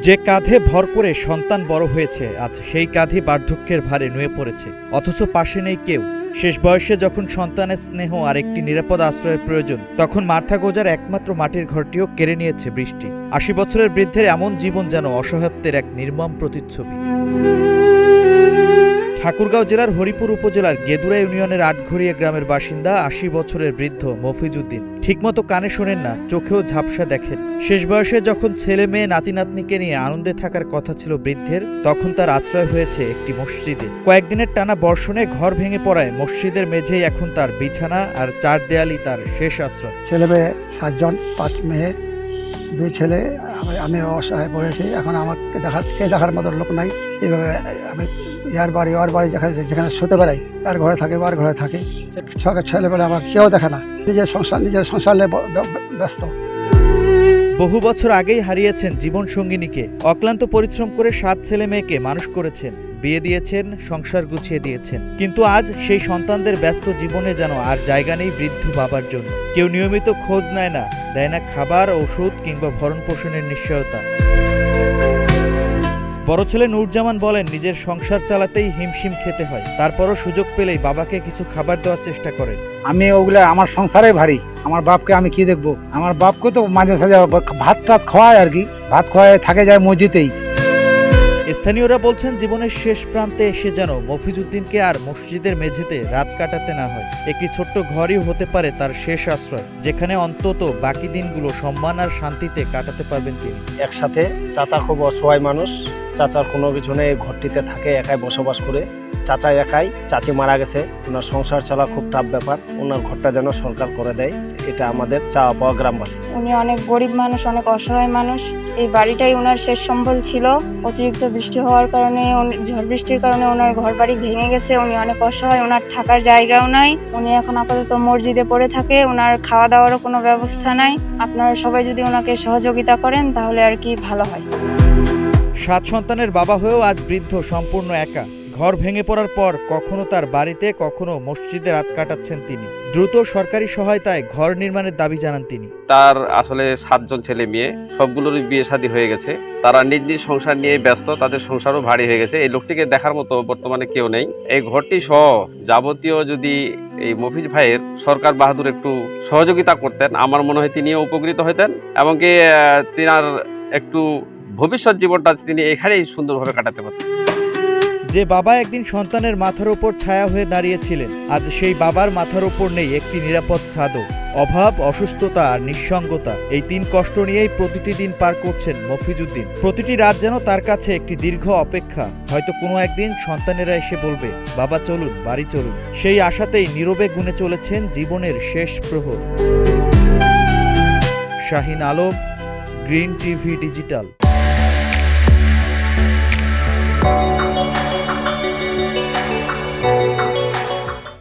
যে কাঁধে ভর করে সন্তান বড় হয়েছে, আজ সেই কাঁধই বার্ধক্যের ভারে নুয়ে পড়েছে, অথচ পাশে নেই কেউ। শেষ বয়সে যখন সন্তানের স্নেহ আর একটি নিরাপদ আশ্রয়ের প্রয়োজন, তখন মাথা গোজার একমাত্র মাটির ঘরটিও কেড়ে নিয়েছে বৃষ্টি। ৮০ বছরের বৃদ্ধের এমন জীবন যেন অসহায়ত্বের এক নির্মম প্রতিচ্ছবি। ঠাকুরগাঁও জেলার হরিপুর উপজেলার গেদুরা ইউনিয়নের আটঘরিয়া গ্রামের বাসিন্দা ৮০ বছরের বৃদ্ধ মফিজউদ্দিন ঠিকমতো কানে শোনেন না, চোখেও ঝাপসা দেখেন। শেষ বয়সে যখন ছেলে মেয়ে নাতি নাতনিকে নিয়ে আনন্দে থাকার কথা ছিল বৃদ্ধের, তখন তার আশ্রয় হয়েছে একটি মসজিদে। কয়েকদিনের টানা বর্ষণে ঘর ভেঙে পড়ায় মসজিদের মেঝেই এখন তার বিছানা, আর চার দেয়ালই তার শেষ আশ্রয়। ছেলে মেয়ে 7 জন, 5 মেয়ে, 2 ছেলে। আমি অসহায় পড়েছি, এখন আমার দেখার মতো লোক নাই। এইভাবে আমি ইয়ার বাড়ি ওর বাড়ি যেখানে শুতে বেড়াই, আর ঘরে থাকে বার ঘরে থাকে। ছেলেবেলা আমার কেউ দেখে না, নিজের সংসার নিয়ে ব্যস্ত। বহু বছর আগেই হারিয়েছেন জীবন সঙ্গিনীকে। অক্লান্ত পরিশ্রম করে 7 ছেলে মেয়েকে মানুষ করেছেন, বিয়ে দিয়েছেন, সংসার গুছিয়ে দিয়েছেন। কিন্তু আজ সেই সন্তানদের ব্যস্ত জীবনে যেন আর জায়গা নেই বৃদ্ধ বাবার জন্য। কেউ নিয়মিত খোঁজ নেয় না, দেয় না খাবার, ওষুধ কিংবা ভরণ পোষণের নিশ্চয়তা। বড় ছেলে নূরজামান বলেন, নিজের সংসার চালাতেই হিমশিম খেতে হয়, তারপরও সুযোগ পেলেই বাবাকে কিছু খাবার দেওয়ার চেষ্টা করেন। আমি ওগুলা আমার সংসারে ভারী, আমার বাপকে আমি কি দেখবো? আমার বাপকে তো মাঝে সাঝে ভাত টাত খাওয়ায়, আর কি ভাত খাওয়ায় থাকে যায় মসজিদেই। স্থানীয়রা বলছেন, জীবনের শেষ প্রান্তে এসে যেন মফিজউদ্দিনকে আর মসজিদের মেঝেতে রাত কাটাতে না হয়। একটি ছোট্ট ঘরই হতে পারে তার শেষ আশ্রয়, যেখানে অন্তত বাকি দিনগুলো সম্মান আর শান্তিতে কাটাতে পারবেন তিনি। একসাথে চাচা খুব অসহায় মানুষ, চাচার কোনো কিছু নেই, ঘরটিতে থাকে, একাই বসবাস করে। চাচা একাই, চাচি মারা গেছে, ওনার সংসার চলা খুব টাফ ব্যাপার। ওনার ঘরটা যেন সরকার করে দেয়, এটা আমাদের চাওয়া পাওয়া গ্রামবাসী। উনি অনেক গরিব মানুষ, অনেক অসহায় মানুষ। এই বাড়িটাই ওনার শেষ সম্বল ছিল। অতিরিক্ত বৃষ্টি হওয়ার কারণে, ঝড় বৃষ্টির কারণে ওনার ঘর বাড়ি ভেঙে গেছে। উনি অনেক অসহায়, ওনার থাকার জায়গাও নাই। উনি এখন আপাতত মসজিদে পড়ে থাকে, ওনার খাওয়া দাওয়ারও কোনো ব্যবস্থা নাই। আপনারা সবাই যদি ওনাকে সহযোগিতা করেন তাহলে আর কি ভালো হয়। 7 সন্তানের বাবা হয়েও আজ বৃদ্ধ সম্পূর্ণ একা। ঘর ভেঙে পড়ার পর কখনো তার বাড়িতে, কখনো মসজিদে রাত কাটাচ্ছেন তিনি। দ্রুত সরকারি সহায়তায় ঘর নির্মাণের দাবি জানান তিনি। তার আসলে 7 জন ছেলে মেয়ে, সবগুলোরই বিয়ে শাদী হয়ে গেছে। তারা নিজ নিজ সংসার নিয়ে ব্যস্ত, তাদের সংসারও ভারী হয়ে গেছে। এই লোকটিকে দেখার মতো বর্তমানে কেউ নেই। এই ঘরটি সহ যাবতীয় যদি এই মফিজ ভাইয়ের সরকার বাহাদুর একটু সহযোগিতা করতেন, আমার মনে হয় তিনিও উপকৃত হতেন, এবং কি তিনার একটু ভবিষ্যৎ জীবনটা তিনি এখানেই সুন্দরভাবে কাটাতে পারতেন। যে বাবা একদিন সন্তানের মাথার উপর ছায়া হয়ে দাঁড়িয়েছিলেন, আজ সেই বাবার মাথার উপর নেই একটি নিরাপদ ছাদও। অভাব, অসুস্থতা আর নিঃসঙ্গতা, এই 3 কষ্ট নিয়েই প্রতিটি দিন পার করছেন মফিজউদ্দিন। প্রতিটি রাত যেন তার কাছে একটি দীর্ঘ অপেক্ষা। হয়তো কোনো একদিন সন্তানেরা এসে বলবে, বাবা চলুন, বাড়ি চলুন। সেই আশাতেই নীরবে গুনে চলেছেন জীবনের শেষ প্রহর। Shahin Alam, Green TV digital.